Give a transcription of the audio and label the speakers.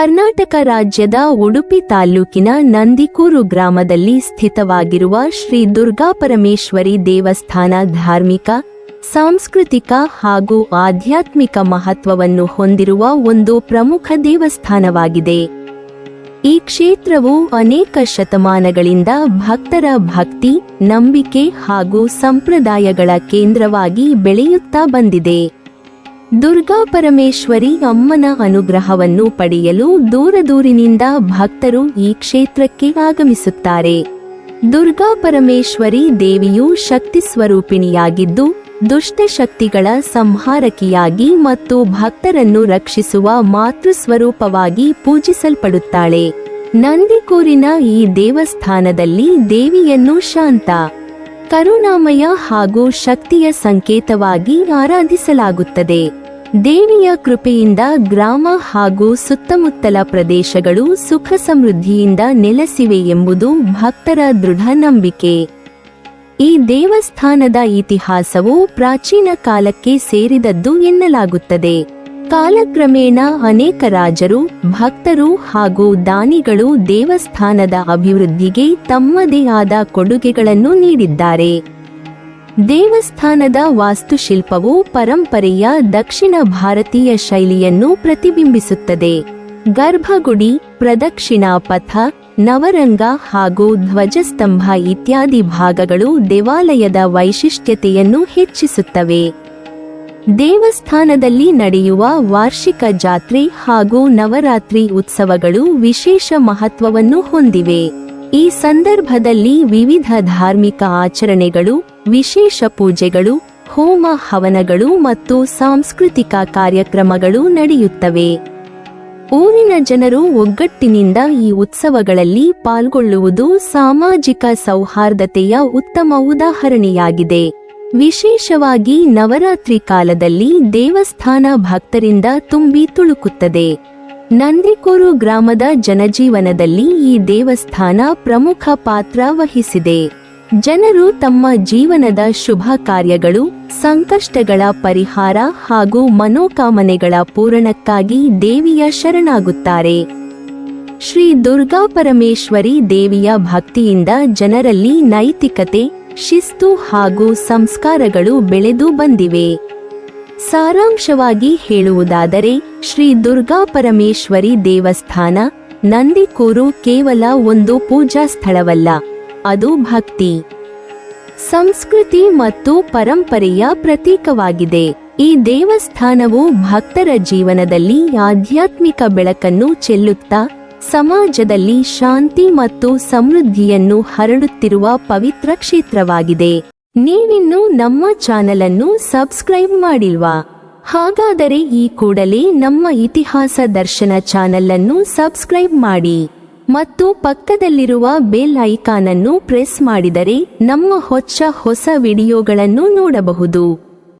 Speaker 1: ಕರ್ನಾಟಕ ರಾಜ್ಯದ ಉಡುಪಿ ತಾಲ್ಲೂಕಿನ ನಂದಿಕೂರು ಗ್ರಾಮದಲ್ಲಿ ಸ್ಥಿತವಾಗಿರುವ ಶ್ರೀ ದುರ್ಗಾಪರಮೇಶ್ವರಿ ದೇವಸ್ಥಾನ ಧಾರ್ಮಿಕ, ಸಾಂಸ್ಕೃತಿಕ ಹಾಗೂ ಆಧ್ಯಾತ್ಮಿಕ ಮಹತ್ವವನ್ನು ಹೊಂದಿರುವ ಒಂದು ಪ್ರಮುಖ ದೇವಸ್ಥಾನವಾಗಿದೆ. ಈ ಕ್ಷೇತ್ರವು ಅನೇಕ ಶತಮಾನಗಳಿಂದ ಭಕ್ತರ ಭಕ್ತಿ, ನಂಬಿಕೆ ಹಾಗೂ ಸಂಪ್ರದಾಯಗಳ ಕೇಂದ್ರವಾಗಿ ಬೆಳೆಯುತ್ತಾ ಬಂದಿದೆ. ದುರ್ಗಾಪರಮೇಶ್ವರಿ ಅಮ್ಮನ ಅನುಗ್ರಹವನ್ನು ಪಡೆಯಲು ದೂರದೂರಿನಿಂದ ಭಕ್ತರು ಈ ಕ್ಷೇತ್ರಕ್ಕೆ ಆಗಮಿಸುತ್ತಾರೆ. ದುರ್ಗಾಪರಮೇಶ್ವರಿ ದೇವಿಯು ಶಕ್ತಿ ಸ್ವರೂಪಿಣಿಯಾಗಿದ್ದು, ದುಷ್ಟಶಕ್ತಿಗಳ ಸಂಹಾರಕಿಯಾಗಿ ಮತ್ತು ಭಕ್ತರನ್ನು ರಕ್ಷಿಸುವ ಮಾತೃಸ್ವರೂಪವಾಗಿ ಪೂಜಿಸಲ್ಪಡುತ್ತಾಳೆ. ನಂದಿಕೂರಿನ ಈ ದೇವಸ್ಥಾನದಲ್ಲಿ ದೇವಿಯನ್ನು ಶಾಂತ, ಕರುಣಾಮಯ ಹಾಗೂ ಶಕ್ತಿಯ ಸಂಕೇತವಾಗಿ ಆರಾಧಿಸಲಾಗುತ್ತದೆ. ದೇವಿಯ ಕೃಪೆಯಿಂದ ಗ್ರಾಮ ಹಾಗೂ ಸುತ್ತಮುತ್ತಲ ಪ್ರದೇಶಗಳು ಸುಖ ಸಮೃದ್ಧಿಯಿಂದ ನೆಲೆಸಿವೆ ಎಂಬುದು ಭಕ್ತರ ದೃಢ ನಂಬಿಕೆ. ಈ ದೇವಸ್ಥಾನದ ಇತಿಹಾಸವು ಪ್ರಾಚೀನ ಕಾಲಕ್ಕೆ ಸೇರಿದದ್ದು ಎನ್ನಲಾಗುತ್ತದೆ. ಕಾಲಕ್ರಮೇಣ ಅನೇಕ ರಾಜರು, ಭಕ್ತರು ಹಾಗೂ ದಾನಿಗಳು ದೇವಸ್ಥಾನದ ಅಭಿವೃದ್ಧಿಗೆ ತಮ್ಮದೇ ಆದ ಕೊಡುಗೆಗಳನ್ನು ನೀಡಿದ್ದಾರೆ. ದೇವಸ್ಥಾನದ ವಾಸ್ತುಶಿಲ್ಪವು ಪರಂಪರೆಯ ದಕ್ಷಿಣ ಭಾರತೀಯ ಶೈಲಿಯನ್ನು ಪ್ರತಿಬಿಂಬಿಸುತ್ತದೆ. ಗರ್ಭಗುಡಿ, ಪ್ರದಕ್ಷಿಣಾ ಪಥ, ನವರಂಗ ಹಾಗೂ ಧ್ವಜಸ್ತಂಭ ಇತ್ಯಾದಿ ಭಾಗಗಳು ದೇವಾಲಯದ ವೈಶಿಷ್ಟ್ಯತೆಯನ್ನು ಹೆಚ್ಚಿಸುತ್ತವೆ. ದೇವಸ್ಥಾನದಲ್ಲಿ ನಡೆಯುವ ವಾರ್ಷಿಕ ಜಾತ್ರೆ ಹಾಗೂ ನವರಾತ್ರಿ ಉತ್ಸವಗಳು ವಿಶೇಷ ಮಹತ್ವವನ್ನು ಹೊಂದಿವೆ. ಈ ಸಂದರ್ಭದಲ್ಲಿ ವಿವಿಧ ಧಾರ್ಮಿಕ ಆಚರಣೆಗಳು, ವಿಶೇಷ ಪೂಜೆಗಳು, ಹೋಮ ಹವನಗಳು ಮತ್ತು ಸಾಂಸ್ಕೃತಿಕ ಕಾರ್ಯಕ್ರಮಗಳು ನಡೆಯುತ್ತವೆ. ಊರಿನ ಜನರು ಒಗ್ಗಟ್ಟಿನಿಂದ ಈ ಉತ್ಸವಗಳಲ್ಲಿ ಪಾಲ್ಗೊಳ್ಳುವುದು ಸಾಮಾಜಿಕ ಸೌಹಾರ್ದತೆಯ ಉತ್ತಮ ಉದಾಹರಣೆಯಾಗಿದೆ. ವಿಶೇಷವಾಗಿ ನವರಾತ್ರಿ ಕಾಲದಲ್ಲಿ ದೇವಸ್ಥಾನ ಭಕ್ತರಿಂದ ತುಂಬಿ ತುಳುಕುತ್ತದೆ. ನಂದಿಕೂರು ಗ್ರಾಮದ ಜನಜೀವನದಲ್ಲಿ ಈ ದೇವಸ್ಥಾನ ಪ್ರಮುಖ ಪಾತ್ರ ವಹಿಸಿದೆ. ಜನರು ತಮ್ಮ ಜೀವನದ ಶುಭ ಕಾರ್ಯಗಳು, ಸಂಕಷ್ಟಗಳ ಪರಿಹಾರ ಹಾಗೂ ಮನೋಕಾಮನೆಗಳ ಪೂರಣಕ್ಕಾಗಿ ದೇವಿಯ ಶರಣಾಗುತ್ತಾರೆ. ಶ್ರೀ ದುರ್ಗಾಪರಮೇಶ್ವರಿ ದೇವಿಯ ಭಕ್ತಿಯಿಂದ ಜನರಲ್ಲಿ ನೈತಿಕತೆ, ಶಿಸ್ತು ಹಾಗೂ ಸಂಸ್ಕಾರಗಳು ಬೆಳೆದು ಬಂದಿವೆ. ಸಾರಾಂಶವಾಗಿ ಹೇಳುವುದಾದರೆ, ಶ್ರೀ ದುರ್ಗಾಪರಮೇಶ್ವರಿ ದೇವಸ್ಥಾನ ನಂದಿಕೂರು ಕೇವಲ ಒಂದು ಪೂಜಾ ಸ್ಥಳವಲ್ಲ, ಅದು ಭಕ್ತಿ, ಸಂಸ್ಕೃತಿ ಮತ್ತು ಪರಂಪರೆಯ ಪ್ರತೀಕವಾಗಿದೆ. ಈ ದೇವಸ್ಥಾನವು ಭಕ್ತರ ಜೀವನದಲ್ಲಿ ಆಧ್ಯಾತ್ಮಿಕ ಬೆಳಕನ್ನು ಚೆಲ್ಲುತ್ತಾ ಸಮಾಜದಲ್ಲಿ ಶಾಂತಿ ಮತ್ತು ಸಮೃದ್ಧಿಯನ್ನು ಹರಡುತ್ತಿರುವ ಪವಿತ್ರ ಕ್ಷೇತ್ರವಾಗಿದೆ. ನೀವಿನ್ನೂ ನಮ್ಮ ಚಾನೆಲ್ ಅನ್ನು ಸಬ್ಸ್ಕ್ರೈಬ್ ಮಾಡಿಲ್ವಾ? ಹಾಗಾದರೆ ಈ ಕೂಡಲೇ ನಮ್ಮ ಇತಿಹಾಸ ದರ್ಶನ ಚಾನೆಲ್ ಅನ್ನು ಸಬ್ಸ್ಕ್ರೈಬ್ ಮಾಡಿ ಮತ್ತು ಪಕ್ಕದಲ್ಲಿರುವ ಬೆಲ್ ಐಕಾನ್ ಅನ್ನು ಪ್ರೆಸ್ ಮಾಡಿದರೆ ನಮ್ಮ ಹೊಸ ವಿಡಿಯೋಗಳನ್ನು ನೋಡಬಹುದು.